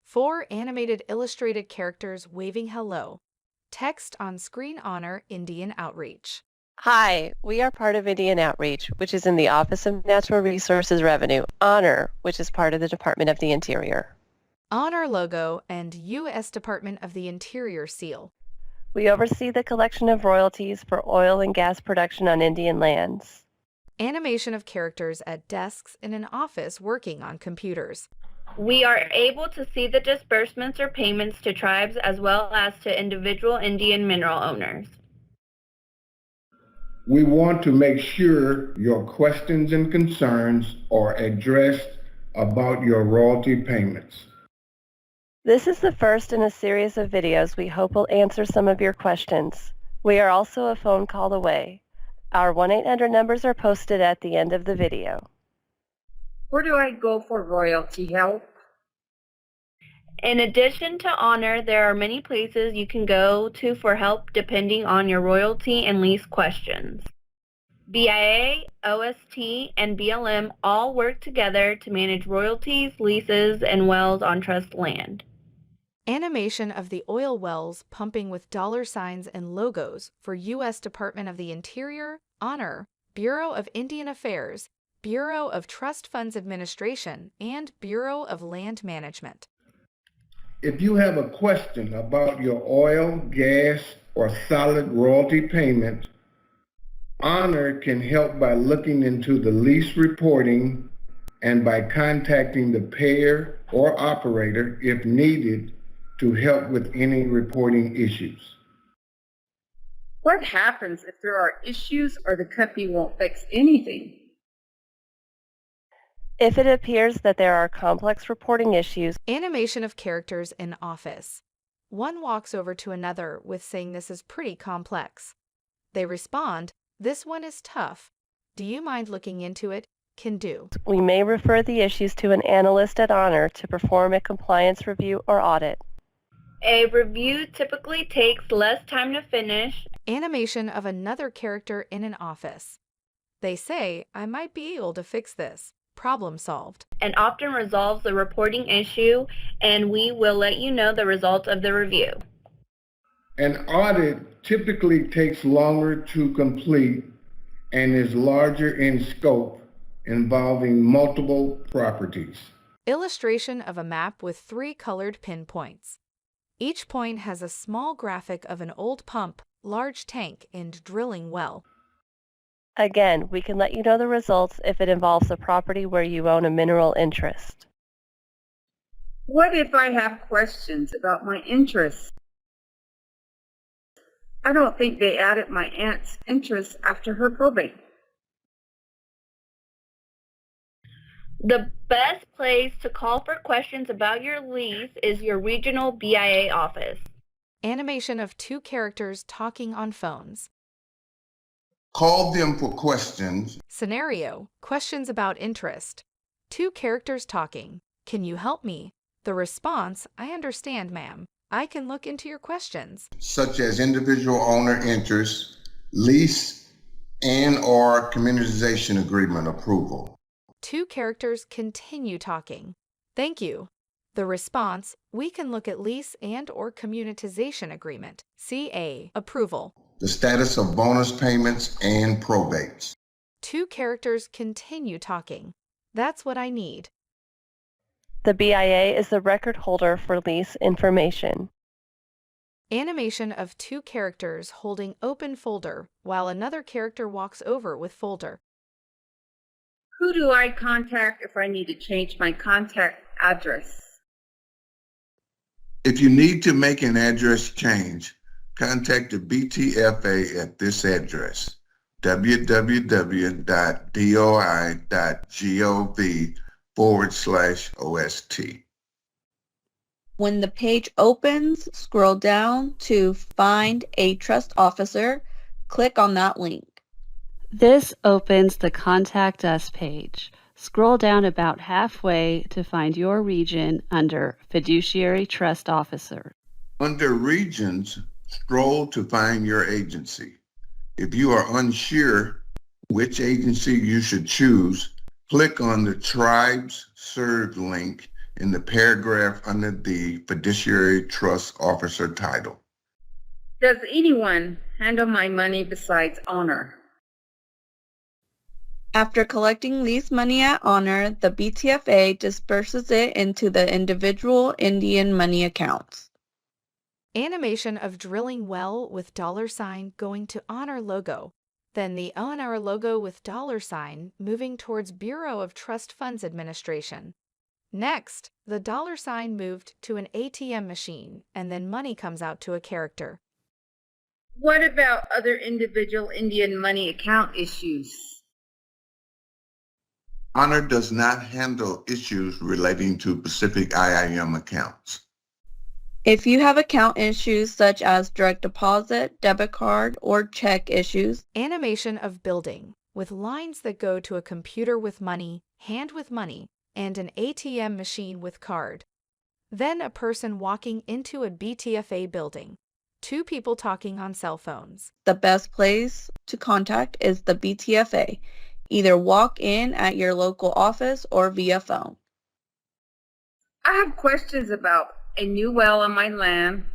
4 animated illustrated characters waving hello. Text on screen honor Indian Outreach. Hi, we are part of Indian Outreach, which is in the Office of Natural Resources Revenue, Honor, which is part of the Department of the Interior. Honor logo and U.S. Department of the Interior seal. We oversee the collection of royalties for oil and gas production on Indian lands. Animation of characters at desks in an office working on computers. We are able to see the disbursements or payments to tribes as well as to individual Indian mineral owners. We want to make sure your questions and concerns are addressed about your royalty payments. This is the first in a series of videos we hope will answer some of your questions. We are also a phone call away. Our 1-800 numbers are posted at the end of the video. Where do I go for royalty help? In addition to Honor, there are many places you can go to for help depending on your royalty and lease questions. BIA, OST, and BLM all work together to manage royalties, leases, and wells on trust land. Animation of the oil wells pumping with dollar signs and logos for U.S. Department of the Interior, Honor, Bureau of Indian Affairs, Bureau of Trust Funds Administration, and Bureau of Land Management. If you have a question about your oil, gas, or solid royalty payment, Honor can help by looking into the lease reporting and by contacting the payer or operator if needed to help with any reporting issues. What happens if there are issues or the company won't fix anything? If it appears that there are complex reporting issues, Animation of characters in office. One walks over to another with saying this is pretty complex. They respond, this one is tough. Do you mind looking into it? Can do. we may refer the issues to an analyst at Honor to perform a compliance review or audit. A review typically takes less time to finish. Animation of another character in an office. They say, I might be able to fix this. Problem solved. And often resolves the reporting issue, and we will let you know the results of the review. An audit typically takes longer to complete and is larger in scope, involving multiple properties. Illustration of a map with 3 colored pinpoints. Each point has a small graphic of an old pump, large tank, and drilling well. Again, we can let you know the results if it involves a property where you own a mineral interest. What if I have questions about my interests? I don't think they added my aunt's interest after her probate. The best place to call for questions about your lease is your regional BIA office. Animation of 2 characters talking on phones. Call them for questions. Scenario, questions about interest. 2 characters talking. Can you help me? The response, I understand, ma'am. I can look into your questions. Such as individual owner interest, lease, and/or communitization agreement approval. 2 characters continue talking. Thank you. The response, we can look at lease and/or communitization agreement, CA, approval. The status of bonus payments and probates. 2 characters continue talking. That's what I need. The BIA is the record holder for lease information. Animation of 2 characters holding open folder while another character walks over with folder. Who do I contact if I need to change my contact address? If you need to make an address change, contact the BTFA at this address, www.doi.gov/OST. When the page opens, scroll down to Find a Trust Officer. Click on that link. This opens the Contact Us page. Scroll down about halfway to find your region under Fiduciary Trust Officer. Under Regions, scroll to find your agency. If you are unsure which agency you should choose, click on the Tribes Served link in the paragraph under the Fiduciary Trust Officer title. Does anyone handle my money besides Honor? After collecting lease money at Honor, the BTFA disperses it into the individual Indian money accounts. Animation of drilling well with $sign going to Honor logo, then the ONR logo with $sign moving towards Bureau of Trust Funds Administration. Next, the $sign moved to an ATM machine, and then money comes out to a character. What about other individual Indian money account issues? Honor does not handle issues relating to Pacific IIM accounts. If you have account issues such as direct deposit, debit card, or check issues, Animation of building, with lines that go to a computer with money, hand with money, and an ATM machine with card. Then a person walking into a BTFA building. Two people talking on cell phones. the best place to contact is the BTFA. Either walk in at your local office or via phone. I have questions about a new well on my land.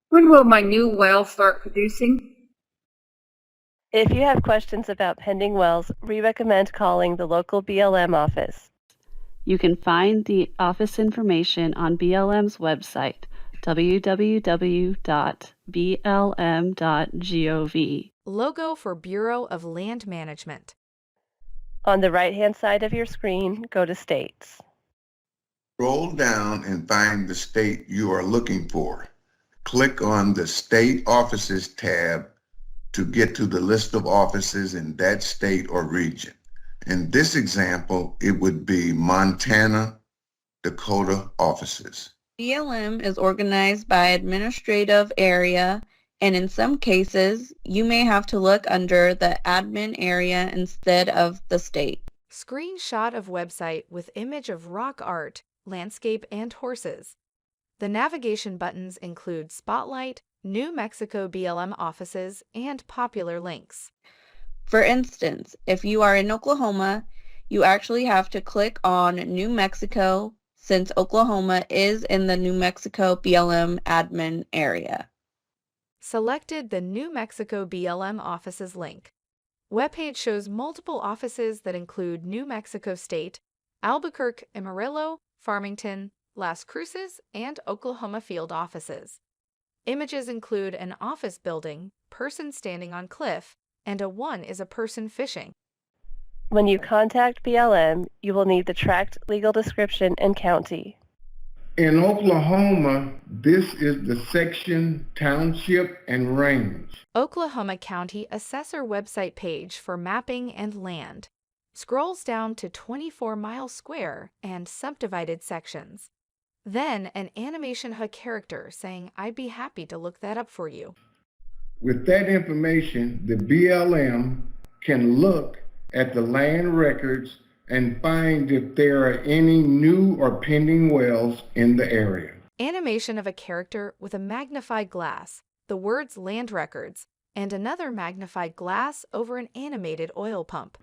When will my new well start producing? If you have questions about pending wells, we recommend calling the local BLM office. You can find the office information on BLM's website, www.blm.gov. Logo for Bureau of Land Management. On the right-hand side of your screen, go to States. Scroll down and find the state you are looking for. Click on the State Offices tab to get to the list of offices in that state or region. In this example, it would be Montana, Dakota offices. BLM is organized by administrative area, and in some cases, you may have to look under the admin area instead of the state. Screenshot of website with image of rock art, landscape, and horses. The navigation buttons include Spotlight, New Mexico BLM offices, and popular links. For instance, if you are in Oklahoma, you actually have to click on New Mexico since Oklahoma is in the New Mexico BLM admin area. Selected the New Mexico BLM offices link. Webpage shows multiple offices that include New Mexico State, Albuquerque, Amarillo, Farmington, Las Cruces, and Oklahoma field offices. Images include an office building, person standing on cliff, and a one is a person fishing. When you contact BLM, you will need the tract legal description and county. In Oklahoma, this is the section, township, and range. Oklahoma County Assessor website page for mapping and land. Scrolls down to 24 miles square and subdivided sections. Then an animation HUD character saying, "I'd be happy to look that up for you." With that information, the BLM can look at the land records and find if there are any new or pending wells in the area. Animation of a character with a magnified glass, the words land records, and another magnified glass over an animated oil pump.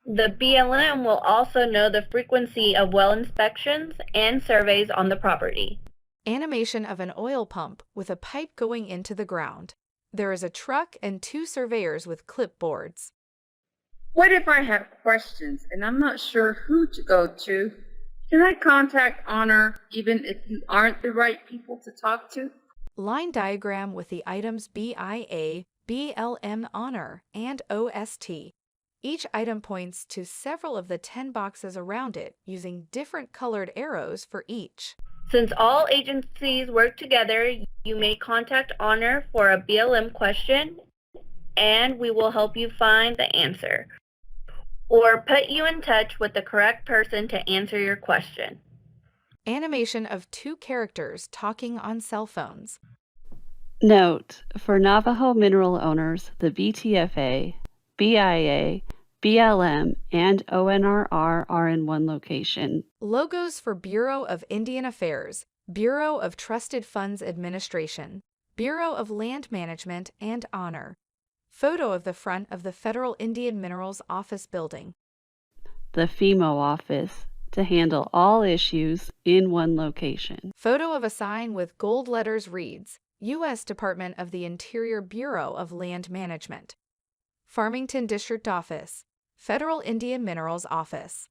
The BLM will also know the frequency of well inspections and surveys on the property. Animation of an oil pump with a pipe going into the ground. There is a truck and two surveyors with clipboards. What if I have questions and I'm not sure who to go to? Can I contact Honor even if you aren't the right people to talk to? Line diagram with the items BIA, BLM Honor, and OST. Each item points to several of the 10 boxes around it using different colored arrows for each. Since all agencies work together, you may contact Honor for a BLM question, and we will help you find the answer, or put you in touch with the correct person to answer your question. Animation of two characters talking on cell phones. Note, for Navajo mineral owners, the BTFA, BIA, BLM, and ONRR are in one location. Logos for Bureau of Indian Affairs, Bureau of Trusted Funds Administration, Bureau of Land Management, and Honor. Photo of the front of the Federal Indian Minerals Office building. The FEMO office, to handle all issues in one location. Photo of a sign with gold letters reads, U.S. Department of the Interior Bureau of Land Management. Farmington District Office, Federal Indian Minerals Office.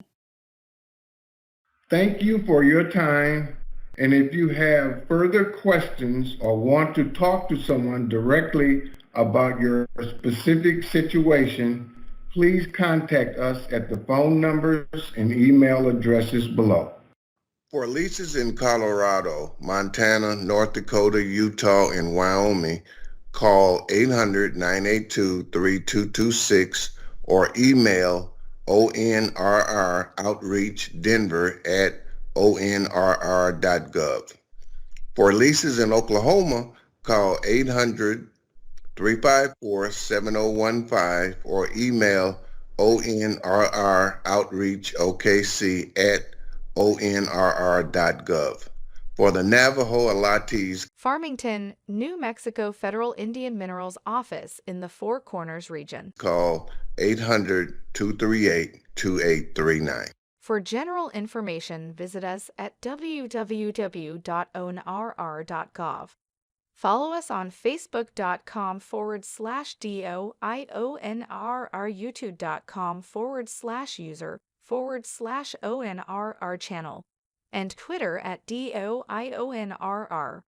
Thank you for your time. And if you have further questions or want to talk to someone directly about your specific situation, please contact us at the phone numbers and email addresses below. For leases in Colorado, Montana, North Dakota, Utah, and Wyoming, call 800-982-3226 or email onroutreachdenver@onrr.gov. For leases in Oklahoma, call 800-354-7015 or email onrroutreachokc@onrr.gov. For the Navajo Alatis, Farmington, New Mexico Federal Indian Minerals Office in the Four Corners region. call 800-238-2839. For general information, visit us at www.onrr.gov. Follow us on facebook.com/DOIONRR, youtube.com/user/ONRR channel, and Twitter at DOIONRR.